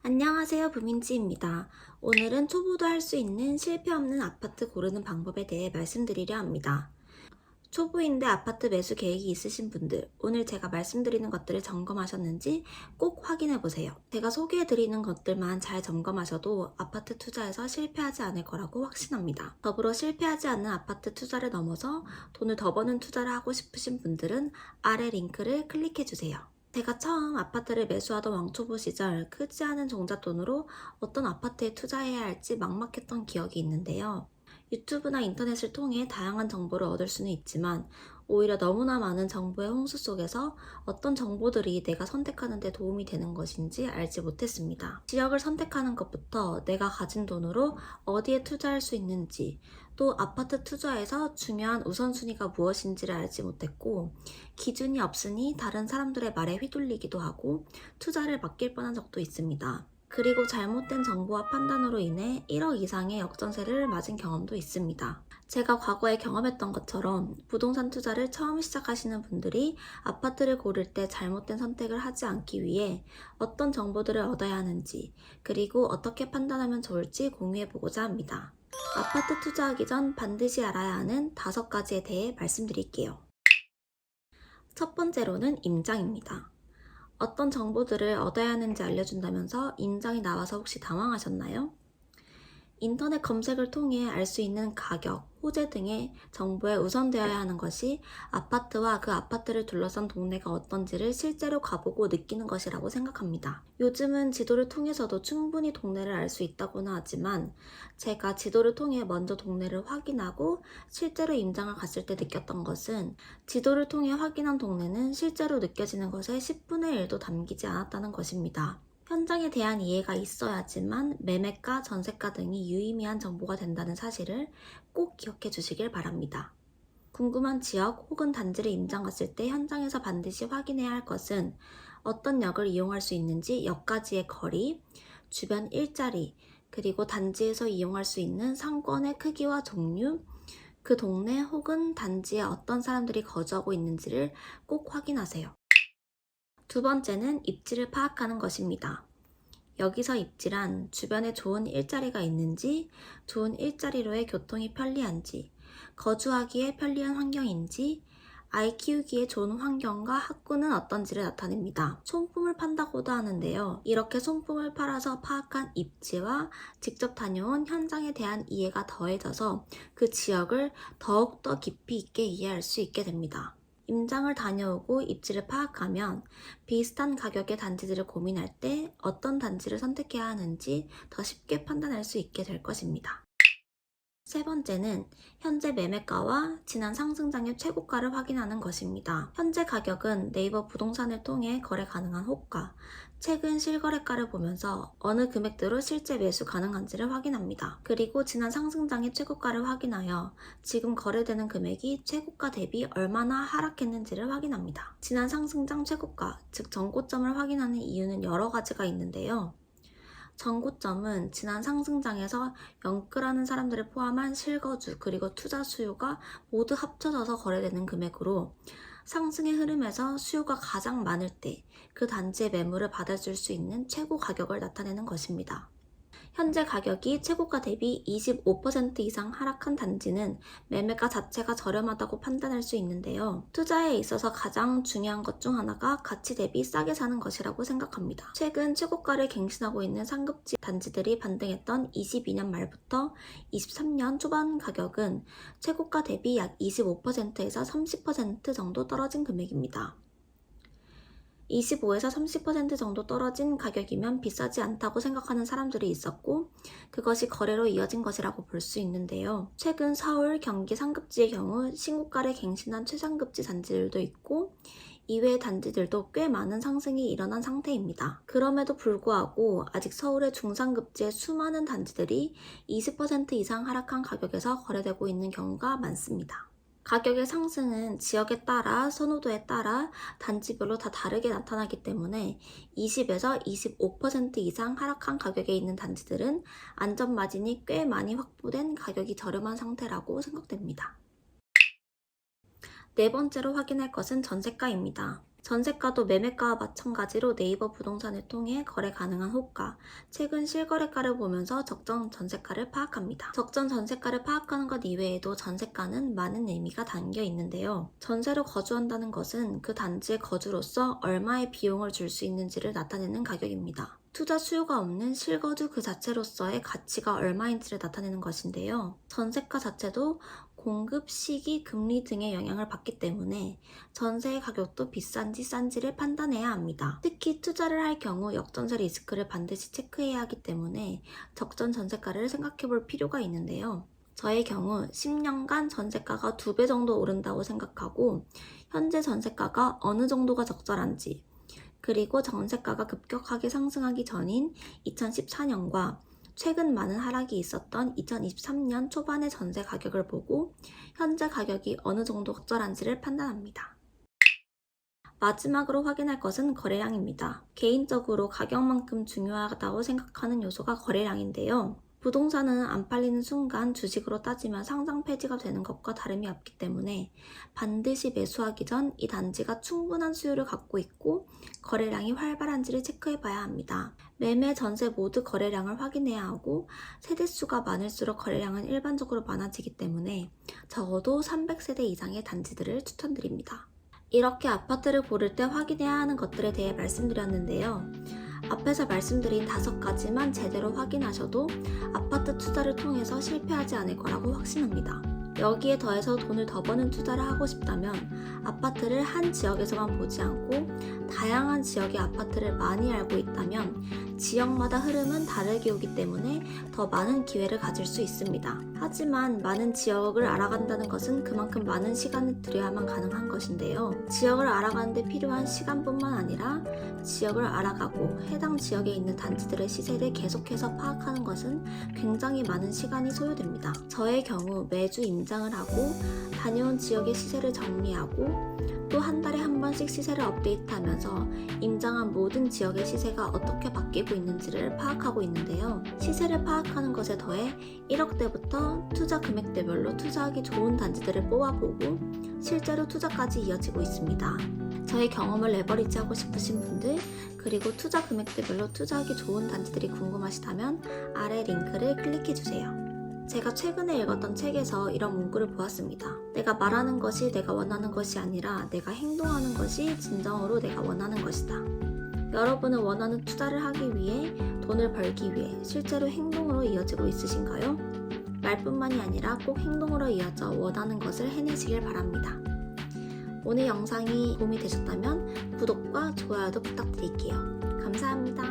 안녕하세요, 부민지입니다. 오늘은 초보도 할 수 있는 실패 없는 아파트 고르는 방법에 대해 말씀드리려 합니다. 초보인데 아파트 매수 계획이 있으신 분들, 오늘 제가 말씀드리는 것들을 점검하셨는지 꼭 확인해 보세요. 제가 소개해 드리는 것들만 잘 점검하셔도 아파트 투자에서 실패하지 않을 거라고 확신합니다. 더불어 실패하지 않는 아파트 투자를 넘어서 돈을 더 버는 투자를 하고 싶으신 분들은 아래 링크를 클릭해 주세요. 제가 처음 아파트를 매수하던 왕초보 시절 크지 않은 종잣돈으로 어떤 아파트에 투자해야 할지 막막했던 기억이 있는데요. 유튜브나 인터넷을 통해 다양한 정보를 얻을 수는 있지만 오히려 너무나 많은 정보의 홍수 속에서 어떤 정보들이 내가 선택하는 데 도움이 되는 것인지 알지 못했습니다. 지역을 선택하는 것부터 내가 가진 돈으로 어디에 투자할 수 있는지, 또 아파트 투자에서 중요한 우선순위가 무엇인지를 알지 못했고, 기준이 없으니 다른 사람들의 말에 휘둘리기도 하고 투자를 맡길 뻔한 적도 있습니다. 그리고 잘못된 정보와 판단으로 인해 1억 이상의 역전세를 맞은 경험도 있습니다. 제가 과거에 경험했던 것처럼 부동산 투자를 처음 시작하시는 분들이 아파트를 고를 때 잘못된 선택을 하지 않기 위해 어떤 정보들을 얻어야 하는지, 그리고 어떻게 판단하면 좋을지 공유해보고자 합니다. 아파트 투자하기 전 반드시 알아야 하는 5가지에 대해 말씀드릴게요. 첫 번째로는 임장입니다. 어떤 정보들을 얻어야 하는지 알려준다면서 임장이 나와서 혹시 당황하셨나요? 인터넷 검색을 통해 알 수 있는 가격, 호재 등의 정보에 우선되어야 하는 것이 아파트와 그 아파트를 둘러싼 동네가 어떤지를 실제로 가보고 느끼는 것이라고 생각합니다. 요즘은 지도를 통해서도 충분히 동네를 알 수 있다고는 하지만 제가 지도를 통해 먼저 동네를 확인하고 실제로 임장을 갔을 때 느꼈던 것은 지도를 통해 확인한 동네는 실제로 느껴지는 것의 10분의 1도 담기지 않았다는 것입니다. 현장에 대한 이해가 있어야지만 매매가, 전세가 등이 유의미한 정보가 된다는 사실을 꼭 기억해 주시길 바랍니다. 궁금한 지역 혹은 단지를 임장 갔을 때 현장에서 반드시 확인해야 할 것은 어떤 역을 이용할 수 있는지 역까지의 거리, 주변 일자리, 그리고 단지에서 이용할 수 있는 상권의 크기와 종류, 그 동네 혹은 단지에 어떤 사람들이 거주하고 있는지를 꼭 확인하세요. 두 번째는 입지를 파악하는 것입니다. 여기서 입지란 주변에 좋은 일자리가 있는지, 좋은 일자리로의 교통이 편리한지, 거주하기에 편리한 환경인지, 아이 키우기에 좋은 환경과 학구는 어떤지를 나타냅니다. 손품을 판다고도 하는데요. 이렇게 손품을 팔아서 파악한 입지와 직접 다녀온 현장에 대한 이해가 더해져서 그 지역을 더욱더 깊이 있게 이해할 수 있게 됩니다. 임장을 다녀오고 입지를 파악하면 비슷한 가격의 단지들을 고민할 때 어떤 단지를 선택해야 하는지 더 쉽게 판단할 수 있게 될 것입니다. 세 번째는 현재 매매가와 지난 상승장의 최고가를 확인하는 것입니다. 현재 가격은 네이버 부동산을 통해 거래 가능한 호가, 최근 실거래가를 보면서 어느 금액대로 실제 매수 가능한지를 확인합니다. 그리고 지난 상승장의 최고가를 확인하여 지금 거래되는 금액이 최고가 대비 얼마나 하락했는지를 확인합니다. 지난 상승장 최고가, 즉 전고점을 확인하는 이유는 여러 가지가 있는데요. 전고점은 지난 상승장에서 영끌하는 사람들을 포함한 실거주 그리고 투자 수요가 모두 합쳐져서 거래되는 금액으로 상승의 흐름에서 수요가 가장 많을 때 그 단지의 매물을 받아줄 수 있는 최고 가격을 나타내는 것입니다. 현재 가격이 최고가 대비 25% 이상 하락한 단지는 매매가 자체가 저렴하다고 판단할 수 있는데요. 투자에 있어서 가장 중요한 것 중 하나가 가치 대비 싸게 사는 것이라고 생각합니다. 최근 최고가를 갱신하고 있는 상급지 단지들이 반등했던 22년 말부터 23년 초반 가격은 최고가 대비 약 25%에서 30% 정도 떨어진 금액입니다. 25에서 30% 정도 떨어진 가격이면 비싸지 않다고 생각하는 사람들이 있었고 그것이 거래로 이어진 것이라고 볼 수 있는데요. 최근 서울, 경기 상급지의 경우 신고가를 갱신한 최상급지 단지들도 있고 이외의 단지들도 꽤 많은 상승이 일어난 상태입니다. 그럼에도 불구하고 아직 서울의 중상급지의 수많은 단지들이 20% 이상 하락한 가격에서 거래되고 있는 경우가 많습니다. 가격의 상승은 지역에 따라 선호도에 따라 단지별로 다 다르게 나타나기 때문에 20에서 25% 이상 하락한 가격에 있는 단지들은 안전마진이 꽤 많이 확보된 가격이 저렴한 상태라고 생각됩니다. 네 번째로 확인할 것은 전세가입니다. 전세가도 매매가와 마찬가지로 네이버 부동산을 통해 거래 가능한 호가, 최근 실거래가를 보면서 적정 전세가를 파악합니다. 적정 전세가를 파악하는 것 이외에도 전세가는 많은 의미가 담겨 있는데요. 전세로 거주한다는 것은 그 단지의 거주로서 얼마의 비용을 줄 수 있는지를 나타내는 가격입니다. 투자 수요가 없는 실거주 그 자체로서의 가치가 얼마인지를 나타내는 것인데요. 전세가 자체도 공급, 시기, 금리 등의 영향을 받기 때문에 전세의 가격도 비싼지 싼지를 판단해야 합니다. 특히 투자를 할 경우 역전세 리스크를 반드시 체크해야 하기 때문에 적정 전세가를 생각해 볼 필요가 있는데요. 저의 경우 10년간 전세가가 2배 정도 오른다고 생각하고 현재 전세가가 어느 정도가 적절한지, 그리고 전세가가 급격하게 상승하기 전인 2014년과 최근 많은 하락이 있었던 2023년 초반의 전세 가격을 보고 현재 가격이 어느 정도 적절한지를 판단합니다. 마지막으로 확인할 것은 거래량입니다. 개인적으로 가격만큼 중요하다고 생각하는 요소가 거래량인데요. 부동산은 안 팔리는 순간 주식으로 따지면 상장 폐지가 되는 것과 다름이 없기 때문에 반드시 매수하기 전 이 단지가 충분한 수요를 갖고 있고 거래량이 활발한지를 체크해 봐야 합니다. 매매, 전세 모두 거래량을 확인해야 하고 세대수가 많을수록 거래량은 일반적으로 많아지기 때문에 적어도 300세대 이상의 단지들을 추천드립니다. 이렇게 아파트를 고를 때 확인해야 하는 것들에 대해 말씀드렸는데요. 앞에서 말씀드린 5가지만 제대로 확인하셔도 아파트 투자를 통해서 실패하지 않을 거라고 확신합니다. 여기에 더해서 돈을 더 버는 투자를 하고 싶다면 아파트를 한 지역에서만 보지 않고 다양한 지역의 아파트를 많이 알고 있다면 지역마다 흐름은 다르게 오기 때문에 더 많은 기회를 가질 수 있습니다. 하지만 많은 지역을 알아간다는 것은 그만큼 많은 시간을 들여야만 가능한 것인데요. 지역을 알아가는데 필요한 시간뿐만 아니라 지역을 알아가고 해당 지역에 있는 단지들의 시세를 계속해서 파악하는 것은 굉장히 많은 시간이 소요됩니다. 저의 경우 매주 임장을 하고 다녀온 지역의 시세를 정리하고 또 한 달에 한 번씩 시세를 업데이트하면서 임장한 모든 지역의 시세가 어떻게 바뀌고 있는지를 파악하고 있는데요. 시세를 파악하는 것에 더해 1억대부터 투자 금액대별로 투자하기 좋은 단지들을 뽑아보고 실제로 투자까지 이어지고 있습니다. 저의 경험을 레버리지하고 싶으신 분들, 그리고 투자 금액대별로 투자하기 좋은 단지들이 궁금하시다면 아래 링크를 클릭해주세요. 제가 최근에 읽었던 책에서 이런 문구를 보았습니다. 내가 말하는 것이 내가 원하는 것이 아니라 내가 행동하는 것이 진정으로 내가 원하는 것이다. 여러분은 원하는 투자를 하기 위해, 돈을 벌기 위해 실제로 행동으로 이어지고 있으신가요? 말뿐만이 아니라 꼭 행동으로 이어져 원하는 것을 해내시길 바랍니다. 오늘 영상이 도움이 되셨다면 구독과 좋아요도 부탁드릴게요. 감사합니다.